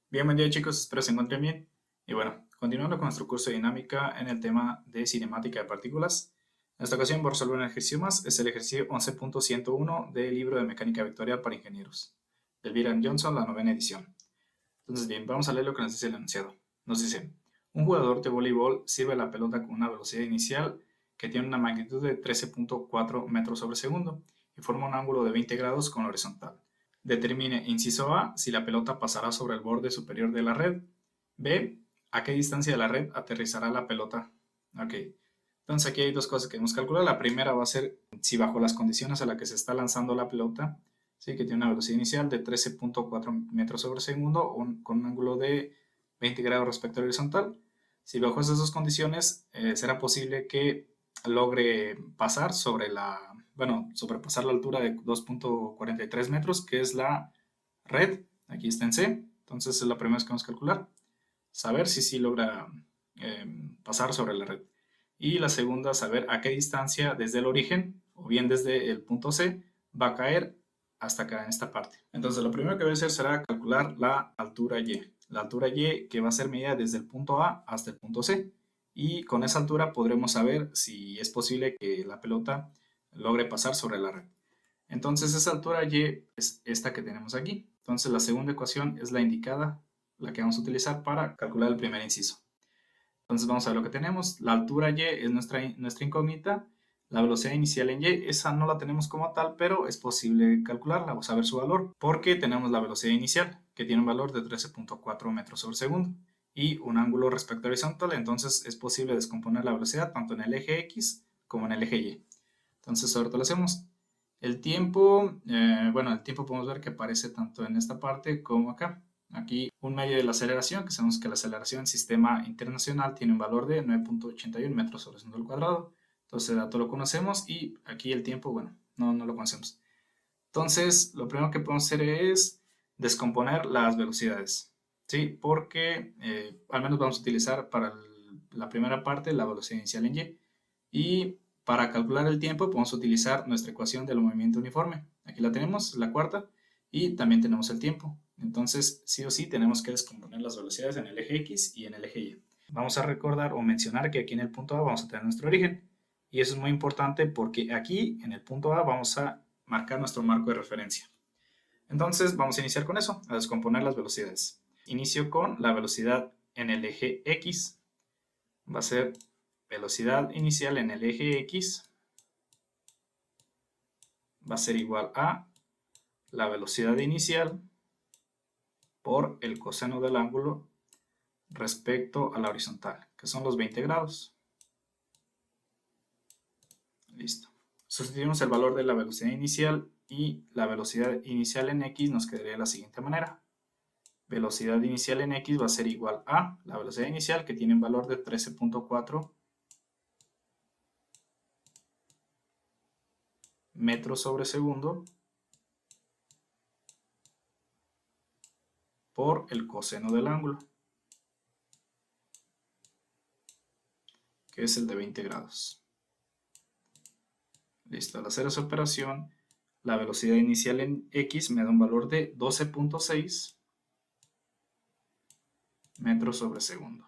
Bienvenidos chicos, espero se encuentren bien. Y bueno, continuando con nuestro curso de dinámica en el tema de cinemática de partículas. En esta ocasión voy a resolver un ejercicio más, es el ejercicio 11.101 del libro de Mecánica Vectorial para Ingenieros, del Byron Johnson, la novena edición. Entonces bien, vamos a leer lo que nos dice el enunciado. Nos dice, un jugador de voleibol sirve la pelota con una velocidad inicial que tiene una magnitud de 13.4 metros sobre segundo y forma un ángulo de 20 grados con la horizontal. Determine, inciso A, si la pelota pasará sobre el borde superior de la red. B, a qué distancia de la red aterrizará la pelota. Ok, entonces aquí hay dos cosas que debemos calcular. La primera va a ser si bajo las condiciones a las que se está lanzando la pelota, ¿sí? Que tiene una velocidad inicial de 13.4 metros sobre segundo con un ángulo de 20 grados respecto al horizontal. Si bajo esas dos condiciones será posible que logre pasar sobre sobrepasar la altura de 2.43 metros, que es la red. Aquí está en C. Entonces es la primera vez que vamos a calcular. Saber si sí logra pasar sobre la red. Y la segunda, saber a qué distancia desde el origen, o bien desde el punto C, va a caer hasta acá en esta parte. Entonces lo primero que voy a hacer será calcular la altura Y. La altura Y que va a ser medida desde el punto A hasta el punto C. Y con esa altura podremos saber si es posible que la pelota logre pasar sobre la red. Entonces esa altura Y es esta que tenemos aquí. Entonces la segunda ecuación es la indicada, la que vamos a utilizar para calcular el primer inciso. Entonces vamos a ver lo que tenemos. La altura Y es nuestra incógnita. La velocidad inicial en Y, esa no la tenemos como tal, pero es posible calcularla o saber su valor, porque tenemos la velocidad inicial, que tiene un valor de 13.4 metros sobre segundo, y un ángulo respecto horizontal, entonces es posible descomponer la velocidad tanto en el eje X como en el eje Y. Entonces ahorita lo hacemos. El tiempo, el tiempo podemos ver que aparece tanto en esta parte como acá. Aquí un medio de la aceleración, que sabemos que la aceleración en sistema internacional tiene un valor de 9.81 metros sobre segundo al cuadrado. Entonces el dato lo conocemos y aquí el tiempo, no lo conocemos. Entonces lo primero que podemos hacer es descomponer las velocidades, ¿sí? Porque al menos vamos a utilizar para la primera parte la velocidad inicial en Y. Y para calcular el tiempo podemos utilizar nuestra ecuación del movimiento uniforme. Aquí la tenemos, la cuarta, y también tenemos el tiempo. Entonces, sí o sí, tenemos que descomponer las velocidades en el eje X y en el eje Y. Vamos a recordar o mencionar que aquí en el punto A vamos a tener nuestro origen. Y eso es muy importante porque aquí en el punto A vamos a marcar nuestro marco de referencia. Entonces, vamos a iniciar con eso, a descomponer las velocidades. Inicio con la velocidad en el eje X. Va a ser velocidad inicial en el eje X va a ser igual a la velocidad inicial por el coseno del ángulo respecto a la horizontal, que son los 20 grados. Listo. Sustituimos el valor de la velocidad inicial y la velocidad inicial en X nos quedaría de la siguiente manera. Velocidad inicial en X va a ser igual a la velocidad inicial, que tiene un valor de 13.4 metros sobre segundo, por el coseno del ángulo, que es el de 20 grados. Listo, al hacer esa operación, la velocidad inicial en X me da un valor de 12.6 metros sobre segundo.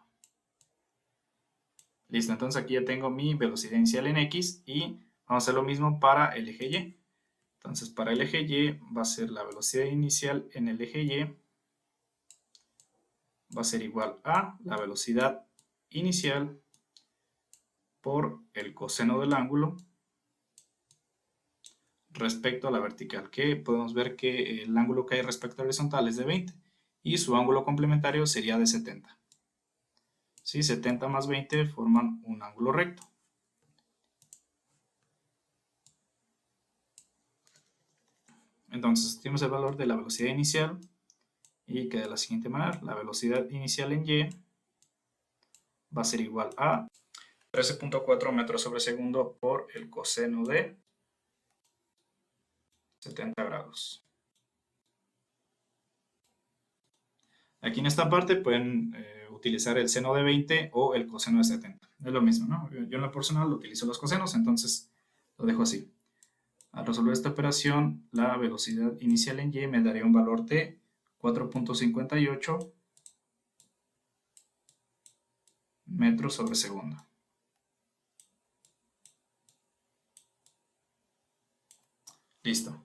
Listo, entonces aquí ya tengo mi velocidad inicial en X y vamos a hacer lo mismo para el eje Y. Entonces para el eje Y va a ser la velocidad inicial en el eje Y va a ser igual a la velocidad inicial por el coseno del ángulo respecto a la vertical, que podemos ver que el ángulo que hay respecto a la horizontal es de 20 y su ángulo complementario sería de 70. ¿Sí? 70 más 20 forman un ángulo recto. Entonces tenemos el valor de la velocidad inicial y queda de la siguiente manera. La velocidad inicial en Y va a ser igual a 13.4 metros sobre segundo por el coseno de 70 grados. Aquí en esta parte pueden utilizar el seno de 20 o el coseno de 70. Es lo mismo, ¿no? Yo en lo personal utilizo los cosenos, entonces lo dejo así. Al resolver esta operación, la velocidad inicial en Y me daría un valor de 4.58 metros sobre segundo. Listo.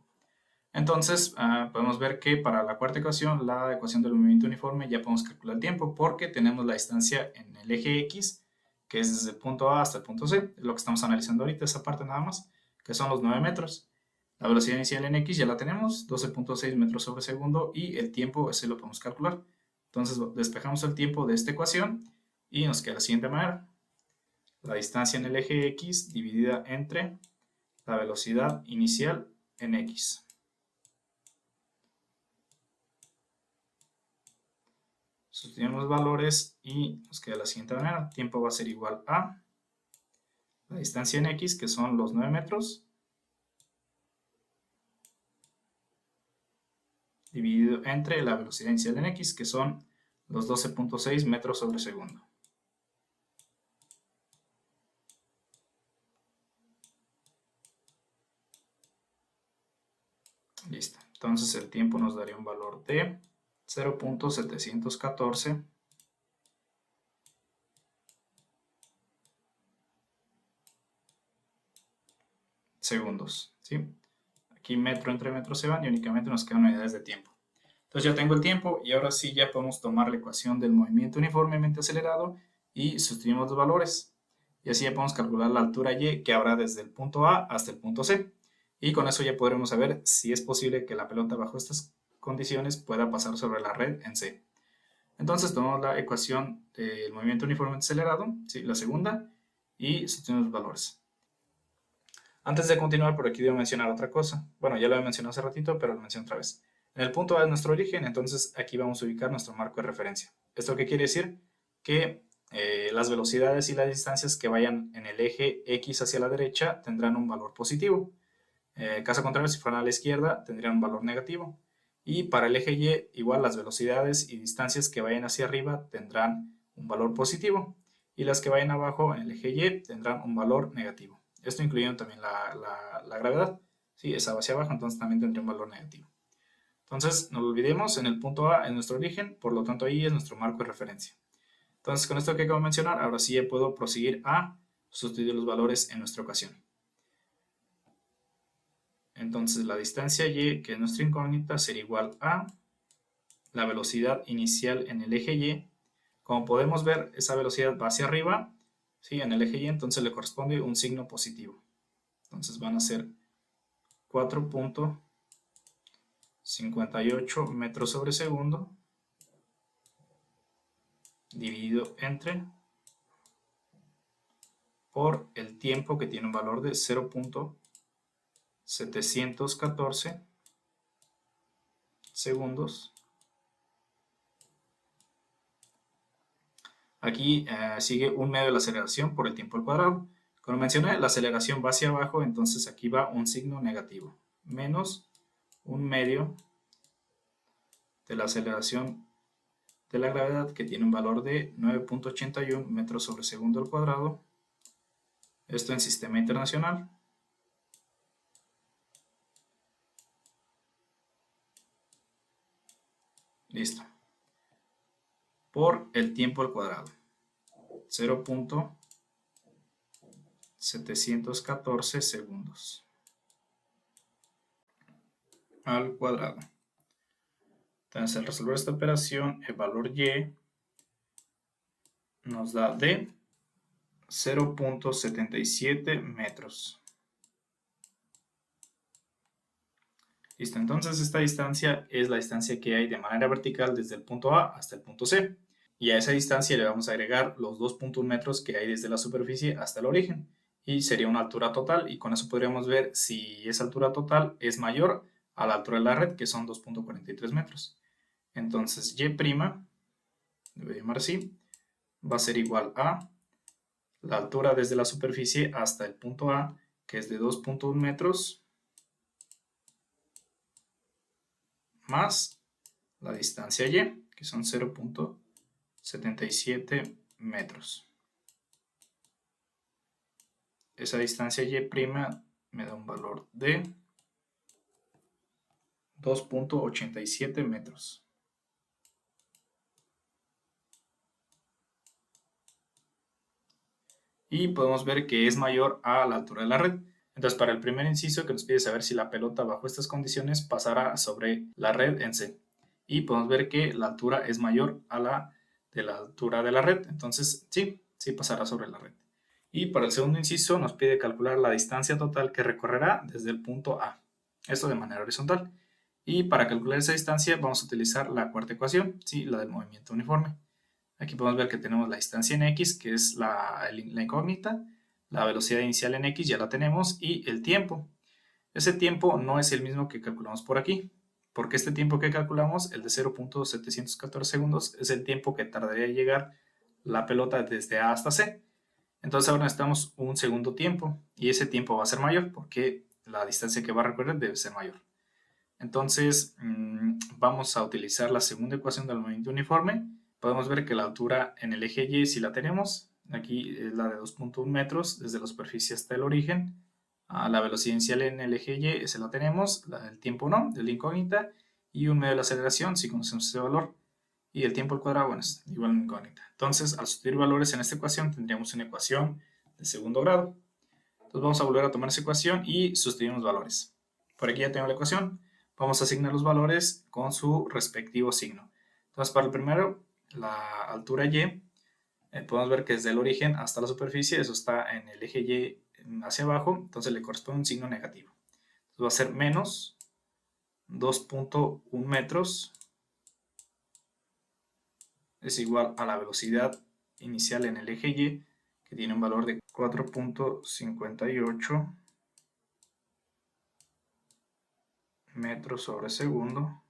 Entonces, podemos ver que para la cuarta ecuación, la ecuación del movimiento uniforme, ya podemos calcular el tiempo porque tenemos la distancia en el eje X, que es desde el punto A hasta el punto C, es lo que estamos analizando ahorita, esa parte nada más, que son los 9 metros. La velocidad inicial en X ya la tenemos, 12.6 metros sobre segundo, y el tiempo, ese lo podemos calcular. Entonces, despejamos el tiempo de esta ecuación y nos queda de la siguiente manera. La distancia en el eje X dividida entre la velocidad inicial en X. Sustituimos los valores y nos queda de la siguiente manera. El tiempo va a ser igual a la distancia en X, que son los 9 metros, dividido entre la velocidad inicial en X, que son los 12.6 metros sobre segundo. Listo. Entonces el tiempo nos daría un valor de 0.714 segundos. ¿Sí? Aquí metro entre metro se van y únicamente nos quedan unidades de tiempo. Entonces ya tengo el tiempo y ahora sí ya podemos tomar la ecuación del movimiento uniformemente acelerado y sustituimos los valores. Y así ya podemos calcular la altura y que habrá desde el punto A hasta el punto C. Y con eso ya podremos saber si es posible que la pelota bajo estas condiciones pueda pasar sobre la red en C. Entonces tomamos la ecuación del movimiento uniformemente acelerado, ¿sí? La segunda, y sustituimos los valores. Antes de continuar, por aquí debo mencionar otra cosa. Bueno, ya lo he mencionado hace ratito, pero lo menciono otra vez. En el punto A es nuestro origen, entonces aquí vamos a ubicar nuestro marco de referencia. ¿Esto qué quiere decir? Que las velocidades y las distancias que vayan en el eje X hacia la derecha tendrán un valor positivo. Caso contrario, si fueran a la izquierda, tendrían un valor negativo. Y para el eje Y, igual las velocidades y distancias que vayan hacia arriba tendrán un valor positivo. Y las que vayan abajo en el eje Y tendrán un valor negativo. Esto incluyendo también la gravedad. Si esa va hacia abajo, entonces también tendría un valor negativo. Entonces, no lo olvidemos, en el punto A es nuestro origen, por lo tanto ahí es nuestro marco de referencia. Entonces, con esto que acabo de mencionar, ahora sí ya puedo proseguir a sustituir los valores en nuestra ocasión. Entonces, la distancia y, que es nuestra incógnita, será igual a la velocidad inicial en el eje Y. Como podemos ver, esa velocidad va hacia arriba, ¿sí? En el eje Y, entonces le corresponde un signo positivo. Entonces van a ser 4.58 metros sobre segundo dividido entre por el tiempo, que tiene un valor de 0.714 segundos. Aquí sigue un medio de la aceleración por el tiempo al cuadrado. Como mencioné, la aceleración va hacia abajo, entonces aquí va un signo negativo, menos un medio de la aceleración de la gravedad, que tiene un valor de 9.81 metros sobre segundo al cuadrado. Esto en sistema internacional. Listo. Por el tiempo al cuadrado. 0.714 segundos al cuadrado. Entonces, al resolver esta operación, el valor y nos da de 0.77 metros. Listo, entonces esta distancia es la distancia que hay de manera vertical desde el punto A hasta el punto C. Y a esa distancia le vamos a agregar los 2.1 metros que hay desde la superficie hasta el origen. Y sería una altura total, y con eso podríamos ver si esa altura total es mayor a la altura de la red, que son 2.43 metros. Entonces y', lo voy a llamar así, va a ser igual a la altura desde la superficie hasta el punto A, que es de 2.1 metros, más la distancia y, que son 0.77 metros. Esa distancia y' me da un valor de 2.87 metros. 2.87 metros. y podemos ver que es mayor a la altura de la red. Entonces, para el primer inciso que nos pide saber si la pelota bajo estas condiciones pasará sobre la red en C. Y podemos ver que la altura es mayor a la de la altura de la red. Entonces, sí pasará sobre la red. Y para el segundo inciso nos pide calcular la distancia total que recorrerá desde el punto A. Esto de manera horizontal. Y para calcular esa distancia vamos a utilizar la cuarta ecuación, ¿sí? La del movimiento uniforme. Aquí podemos ver que tenemos la distancia en X, que es la incógnita, la velocidad inicial en X ya la tenemos, y el tiempo. Ese tiempo no es el mismo que calculamos por aquí, porque este tiempo que calculamos, el de 0.714 segundos, es el tiempo que tardaría en llegar la pelota desde A hasta C. Entonces ahora necesitamos un segundo tiempo, y ese tiempo va a ser mayor, porque la distancia que va a recorrer debe ser mayor. Entonces vamos a utilizar la segunda ecuación del movimiento uniforme. Podemos ver que la altura en el eje Y si la tenemos. Aquí es la de 2.1 metros desde la superficie hasta el origen. La velocidad inicial en el eje Y, ese la tenemos. El tiempo no, de la incógnita. Y un medio de la aceleración si conocemos ese valor. Y el tiempo al cuadrado, bueno, es igual a una incógnita. Entonces, al sustituir valores en esta ecuación, tendríamos una ecuación de segundo grado. Entonces vamos a volver a tomar esa ecuación y sustituimos valores. Por aquí ya tengo la ecuación. Vamos a asignar los valores con su respectivo signo. Entonces, para el primero, la altura Y, podemos ver que desde el origen hasta la superficie, eso está en el eje Y hacia abajo, entonces le corresponde un signo negativo. Entonces va a ser menos 2.1 metros es igual a la velocidad inicial en el eje Y, que tiene un valor de 4.58 metros sobre segundo,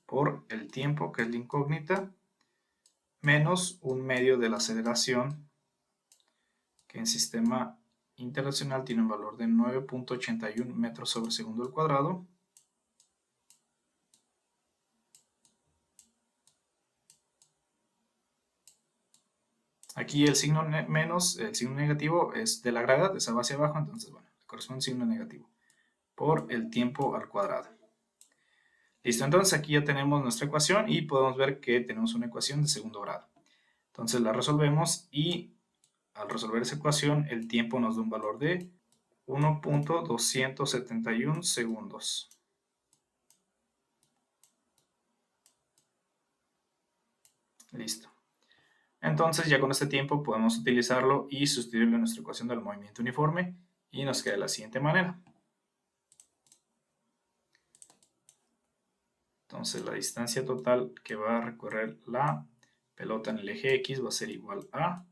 por el tiempo, que es la incógnita, menos un medio de la aceleración, que en sistema internacional tiene un valor de 9.81 metros sobre segundo al cuadrado, aquí el signo menos, el signo negativo es de la gravedad, esa va hacia abajo, entonces bueno, corresponde un signo negativo, por el tiempo al cuadrado. Listo, entonces aquí ya tenemos nuestra ecuación y podemos ver que tenemos una ecuación de segundo grado. Entonces la resolvemos y al resolver esa ecuación el tiempo nos da un valor de 1.271 segundos. Listo. Entonces ya con este tiempo podemos utilizarlo y sustituirlo en nuestra ecuación del movimiento uniforme y nos queda de la siguiente manera. Entonces la distancia total que va a recorrer la pelota en el eje X va a ser igual a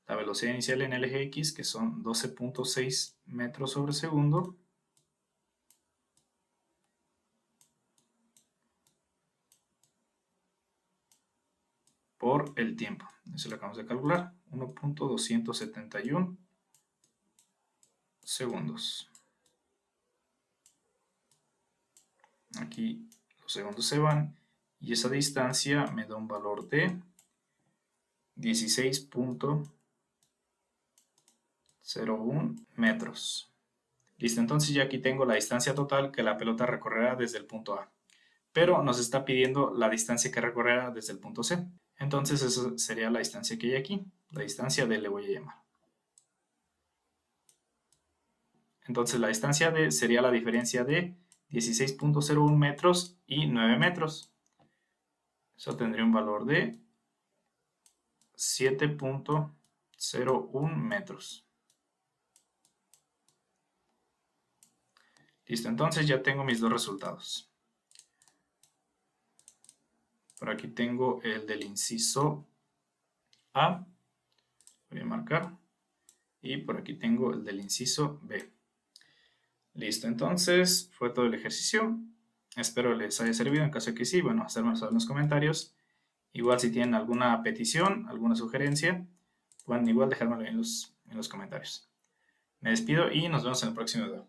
la velocidad inicial en el eje X, que son 12.6 metros sobre segundo, por el tiempo. Eso lo acabamos de calcular, 1.271 segundos. Aquí los segundos se van y esa distancia me da un valor de 16.01 metros. Listo, entonces ya aquí tengo la distancia total que la pelota recorrerá desde el punto A. Pero nos está pidiendo la distancia que recorrerá desde el punto C. Entonces esa sería la distancia que hay aquí. La distancia D le voy a llamar. Entonces la distancia D sería la diferencia de 16.01 metros y 9 metros. Eso tendría un valor de 7.01 metros. Listo, entonces ya tengo mis dos resultados. Por aquí tengo el del inciso A. Voy a marcar. Y por aquí tengo el del inciso B. Listo, entonces fue todo el ejercicio. Espero les haya servido. En caso de que sí, bueno, hacérmelo saber en los comentarios. Igual si tienen alguna petición, alguna sugerencia, pueden igual dejármelo en los comentarios. Me despido y nos vemos en el próximo video.